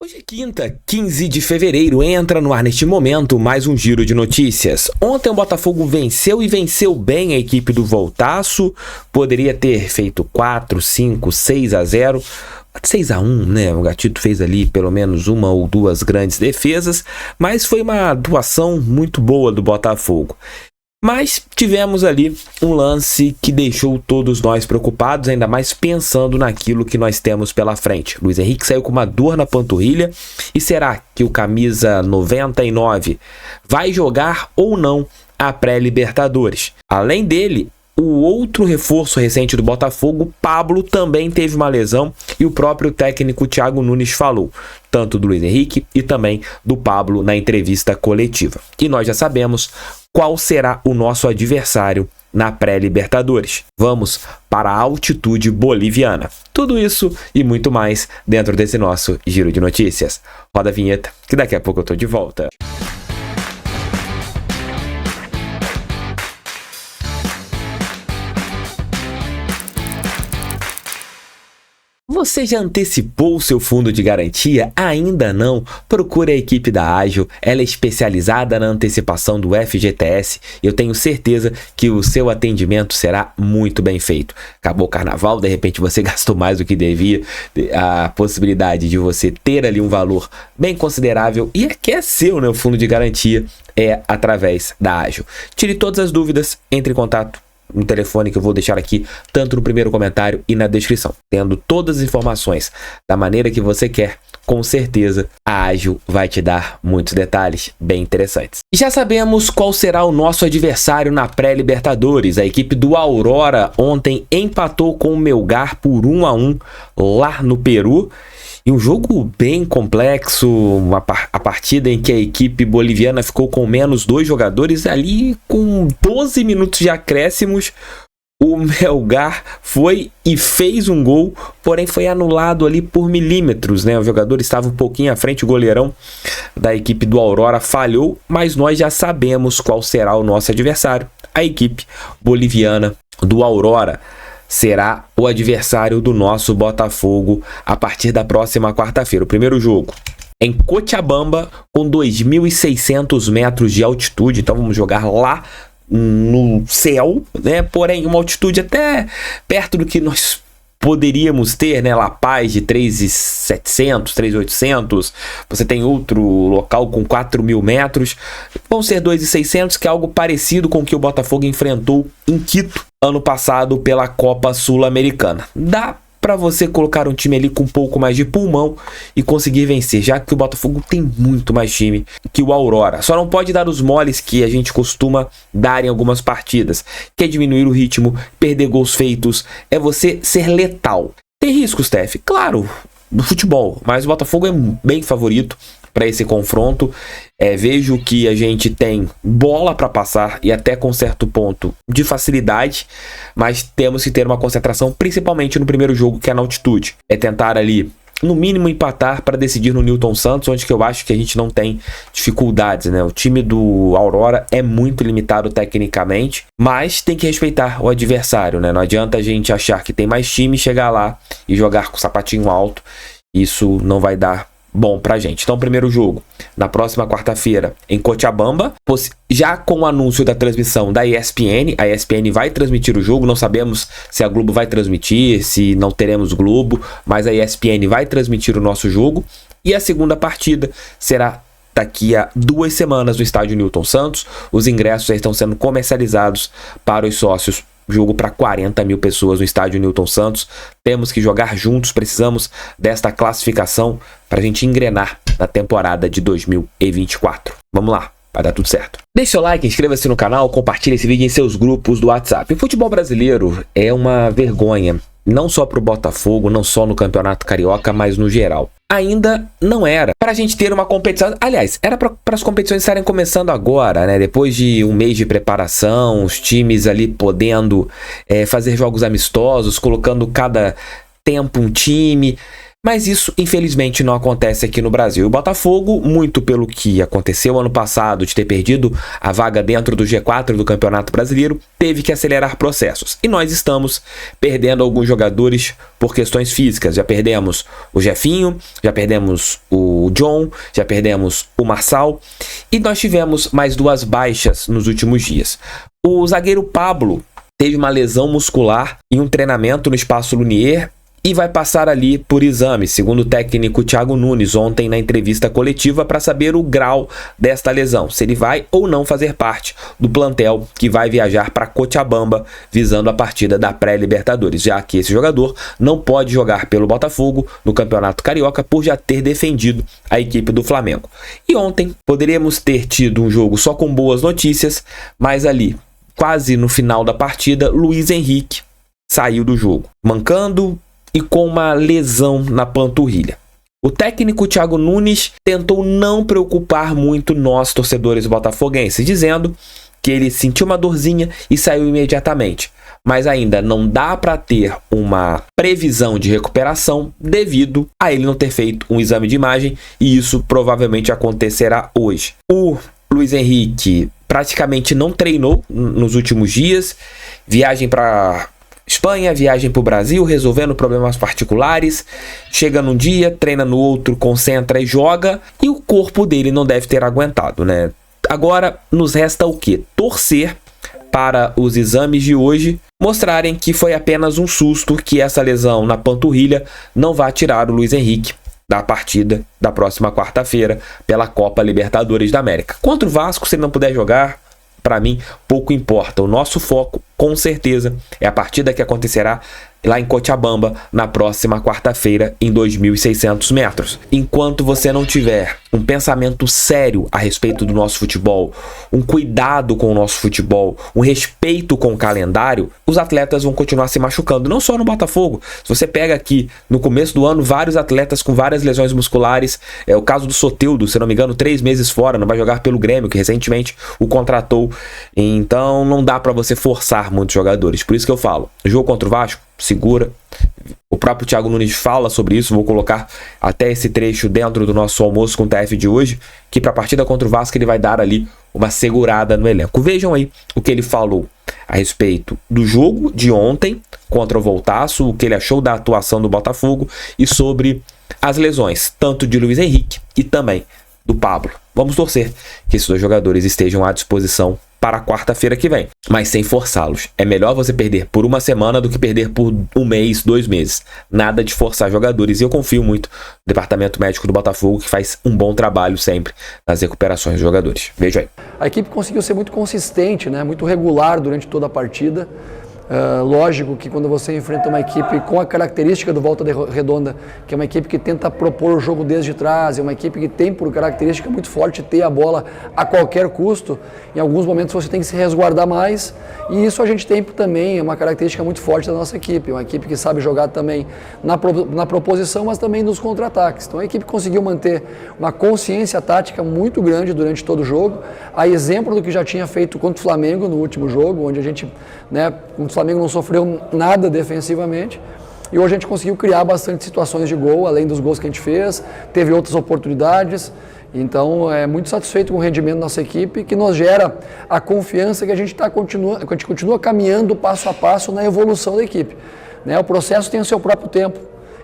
Hoje é quinta, 15 de fevereiro, entra no ar neste momento mais um giro de notícias. Ontem o Botafogo venceu e venceu bem a equipe do Voltaço, poderia ter feito 4, 5, 6 a 0, 6 a 1, né? O Gatito fez ali pelo menos uma ou duas grandes defesas, mas foi uma atuação muito boa do Botafogo. Mas tivemos ali um lance que deixou todos nós preocupados, ainda mais pensando naquilo que nós temos pela frente. Luiz Henrique saiu com uma dor na panturrilha, e será que o camisa 99 vai jogar ou não a pré-Libertadores? Além dele, o outro reforço recente do Botafogo, Pablo, também teve uma lesão, e o próprio técnico Thiago Nunes falou, tanto do Luiz Henrique e também do Pablo na entrevista coletiva. E nós já sabemos qual será o nosso adversário na pré-Libertadores. Vamos para a altitude boliviana. Tudo isso e muito mais dentro desse nosso giro de notícias. Roda a vinheta, que daqui a pouco eu tô de volta. Você já antecipou o seu fundo de garantia? Ainda não? Procure a equipe da Ágil, ela é especializada na antecipação do FGTS e eu tenho certeza que o seu atendimento será muito bem feito. Acabou o carnaval, de repente você gastou mais do que devia, a possibilidade de você ter ali um valor bem considerável e que é seu, né? O fundo de garantia é através da Ágil. Tire todas as dúvidas, entre em contato no telefone que eu vou deixar aqui, tanto no primeiro comentário e na descrição. Tendo todas as informações da maneira que você quer, com certeza a Ágil vai te dar muitos detalhes bem interessantes. E já sabemos qual será o nosso adversário na pré-Libertadores. A equipe do Aurora ontem empatou com o Melgar por 1 a 1 lá no Peru. E um jogo bem complexo, a partida em que a equipe boliviana ficou com menos 2 jogadores, ali com 12 minutos de acréscimos, o Melgar foi e fez um gol, porém foi anulado ali por milímetros, né? O jogador estava um pouquinho à frente, o goleirão da equipe do Aurora falhou, mas nós já sabemos qual será o nosso adversário, a equipe boliviana do Aurora. Será o adversário do nosso Botafogo a partir da próxima quarta-feira. O primeiro jogo em Cochabamba, com 2.600 metros de altitude. Então vamos jogar lá no céu, né? Porém, uma altitude até perto do que nós poderíamos ter, né? La Paz de 3.700, 3.800. Você tem outro local com 4.000 metros. Vão ser 2.600, que é algo parecido com o que o Botafogo enfrentou em Quito ano passado pela Copa Sul-Americana. Dá para você colocar um time ali com um pouco mais de pulmão e conseguir vencer, já que o Botafogo tem muito mais time que o Aurora. Só não pode dar os moles que a gente costuma dar em algumas partidas, que é diminuir o ritmo, perder gols feitos, é você ser letal. Tem riscos, Steph? Claro, no futebol, mas o Botafogo é bem favorito para esse confronto. Vejo que a gente tem bola para passar e até com certo ponto de facilidade, mas temos que ter uma concentração, principalmente no primeiro jogo, que é na altitude. É tentar ali, no mínimo, empatar para decidir no Newton Santos, onde que eu acho que a gente não tem dificuldades, né? O time do Aurora é muito limitado tecnicamente, mas tem que respeitar o adversário, né? Não adianta a gente achar que tem mais time, chegar lá e jogar com o sapatinho alto. Isso não vai dar bom pra gente. Então, primeiro jogo na próxima quarta-feira em Cochabamba, já com o anúncio da transmissão da ESPN. A ESPN vai transmitir o jogo, não sabemos se a Globo vai transmitir, se não teremos Globo, mas a ESPN vai transmitir o nosso jogo. E a segunda partida será daqui a 2 semanas no estádio Newton Santos. Os ingressos já estão sendo comercializados para os sócios. Jogo para 40.000 pessoas no estádio Newton Santos. Temos que jogar juntos, precisamos desta classificação para a gente engrenar na temporada de 2024. Vamos lá, vai dar tudo certo. Deixe seu like, inscreva-se no canal, compartilhe esse vídeo em seus grupos do WhatsApp. O futebol brasileiro é uma vergonha, não só para o Botafogo, não só no Campeonato Carioca, mas no geral. Ainda não era para a gente ter uma competição. Aliás, era para as competições estarem começando agora, né? Depois de um mês de preparação, os times ali podendo fazer jogos amistosos, colocando cada tempo um time. Mas isso, infelizmente, não acontece aqui no Brasil. O Botafogo, muito pelo que aconteceu ano passado, de ter perdido a vaga dentro do G4 do Campeonato Brasileiro, teve que acelerar processos. E nós estamos perdendo alguns jogadores por questões físicas. Já perdemos o Jefinho, já perdemos o John, já perdemos o Marçal. E nós tivemos mais 2 baixas nos últimos dias. O zagueiro Pablo teve uma lesão muscular em um treinamento no Espaço Lunier e vai passar ali por exame, segundo o técnico Thiago Nunes ontem na entrevista coletiva, para saber o grau desta lesão, se ele vai ou não fazer parte do plantel que vai viajar para Cochabamba visando a partida da pré-Libertadores, já que esse jogador não pode jogar pelo Botafogo no Campeonato Carioca por já ter defendido a equipe do Flamengo. E ontem poderíamos ter tido um jogo só com boas notícias, mas ali, quase no final da partida, Luiz Henrique saiu do jogo, mancando e com uma lesão na panturrilha. O técnico Thiago Nunes tentou não preocupar muito nós, torcedores botafoguenses, dizendo que ele sentiu uma dorzinha e saiu imediatamente. Mas ainda não dá para ter uma previsão de recuperação devido a ele não ter feito um exame de imagem, e isso provavelmente acontecerá hoje. O Luiz Henrique praticamente não treinou nos últimos dias, viagem para Espanha, viagem para o Brasil, resolvendo problemas particulares, chega num dia, treina no outro, concentra e joga, e o corpo dele não deve ter aguentado, né? Agora nos resta o quê? Torcer para os exames de hoje mostrarem que foi apenas um susto, que essa lesão na panturrilha não vai tirar o Luiz Henrique da partida da próxima quarta-feira pela Copa Libertadores da América. Contra o Vasco, se ele não puder jogar, para mim, pouco importa. O nosso foco, com certeza, é a partida que acontecerá lá em Cochabamba na próxima quarta-feira em 2.600 metros. Enquanto você não tiver um pensamento sério a respeito do nosso futebol, um cuidado com o nosso futebol, um respeito com o calendário, os atletas vão continuar se machucando, não só no Botafogo. Se você pega aqui no começo do ano vários atletas com várias lesões musculares, é o caso do Soteldo, se não me engano, 3 meses fora, não vai jogar pelo Grêmio, que recentemente o contratou. Então não dá para você forçar muitos jogadores. Por isso que eu falo, jogo contra o Vasco, segura. O próprio Thiago Nunes fala sobre isso, vou colocar até esse trecho dentro do nosso almoço com o TF de hoje, que para a partida contra o Vasco ele vai dar ali uma segurada no elenco. Vejam aí o que ele falou a respeito do jogo de ontem contra o Voltaço, o que ele achou da atuação do Botafogo e sobre as lesões, tanto de Luiz Henrique e também do Pablo. Vamos torcer que esses 2 jogadores estejam à disposição para a quarta-feira que vem, mas sem forçá-los. É melhor você perder por uma semana do que perder por 1 mês, 2 meses. Nada de forçar jogadores, e eu confio muito no departamento médico do Botafogo, que faz um bom trabalho sempre nas recuperações dos jogadores. Veja aí. A equipe conseguiu ser muito consistente, né? Muito regular durante toda a partida. Lógico que quando você enfrenta uma equipe com a característica do Volta Redonda, que é uma equipe que tenta propor o jogo desde trás, é uma equipe que tem por característica muito forte ter a bola a qualquer custo, em alguns momentos você tem que se resguardar mais, e isso a gente tem também, é uma característica muito forte da nossa equipe, uma equipe que sabe jogar também na proposição, mas também nos contra-ataques. Então a equipe conseguiu manter uma consciência tática muito grande durante todo o jogo, a exemplo do que já tinha feito contra o Flamengo no último jogo, onde a gente, né, o Flamengo não sofreu nada defensivamente, e hoje a gente conseguiu criar bastante situações de gol, além dos gols que a gente fez, teve outras oportunidades, então é muito satisfeito com o rendimento da nossa equipe, que nos gera a confiança que a gente continua caminhando passo a passo na evolução da equipe, né? O processo tem o seu próprio tempo.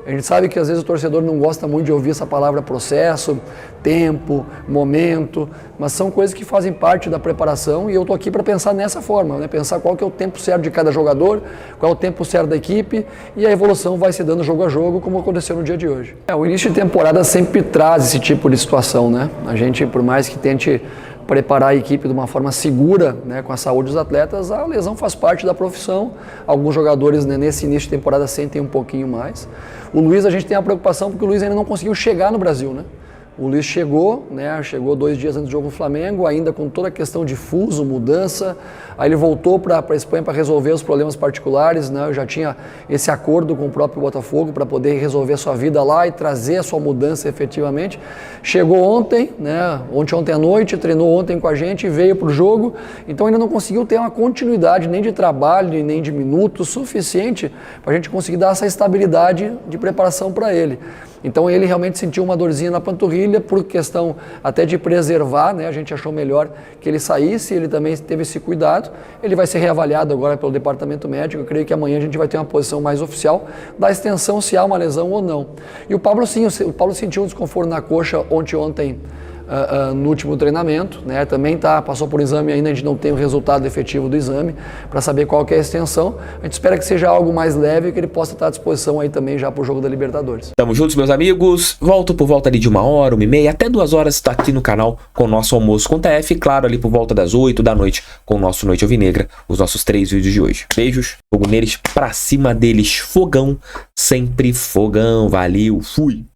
A gente sabe que às vezes o torcedor não gosta muito de ouvir essa palavra processo, tempo, momento, mas são coisas que fazem parte da preparação, e eu estou aqui para pensar nessa forma, né? Pensar qual que é o tempo certo de cada jogador, qual é o tempo certo da equipe, e a evolução vai se dando jogo a jogo, como aconteceu no dia de hoje. O início de temporada sempre traz esse tipo de situação, né? A gente, por mais que tente preparar a equipe de uma forma segura, né, com a saúde dos atletas, a lesão faz parte da profissão. Alguns jogadores, né, nesse início de temporada sentem um pouquinho mais. O Luiz, a gente tem a preocupação porque o Luiz ainda não conseguiu chegar no Brasil, né? O Luiz chegou, né, chegou 2 dias antes do jogo no Flamengo, ainda com toda a questão de fuso, mudança. Aí ele voltou para a Espanha para resolver os problemas particulares, né? Eu já tinha esse acordo com o próprio Botafogo para poder resolver a sua vida lá e trazer a sua mudança efetivamente. Chegou ontem, né, ontem à noite, treinou ontem com a gente e veio para o jogo. Então ainda não conseguiu ter uma continuidade nem de trabalho, nem de minutos suficiente para a gente conseguir dar essa estabilidade de preparação para ele. Então ele realmente sentiu uma dorzinha na panturrilha por questão até de preservar, né? A gente achou melhor que ele saísse, ele também teve esse cuidado. Ele vai ser reavaliado agora pelo departamento médico. Eu creio que amanhã a gente vai ter uma posição mais oficial da extensão, se há uma lesão ou não. E o Pablo sim, o Pablo sentiu um desconforto na coxa ontem no último treinamento, né? Também passou por exame ainda, a gente não tem o resultado efetivo do exame para saber qual que é a extensão. A gente espera que seja algo mais leve e que ele possa estar à disposição aí também já para o jogo da Libertadores. Tamo juntos, meus amigos. Volto por volta ali de 1 hora, 1h30, até 2 horas está aqui no canal com o nosso almoço com TF. Claro, ali por volta das 8 da noite com o nosso Noite Alvinegra, os nossos 3 vídeos de hoje. Beijos, fogo neles, pra cima deles, fogão, sempre fogão. Valeu, fui!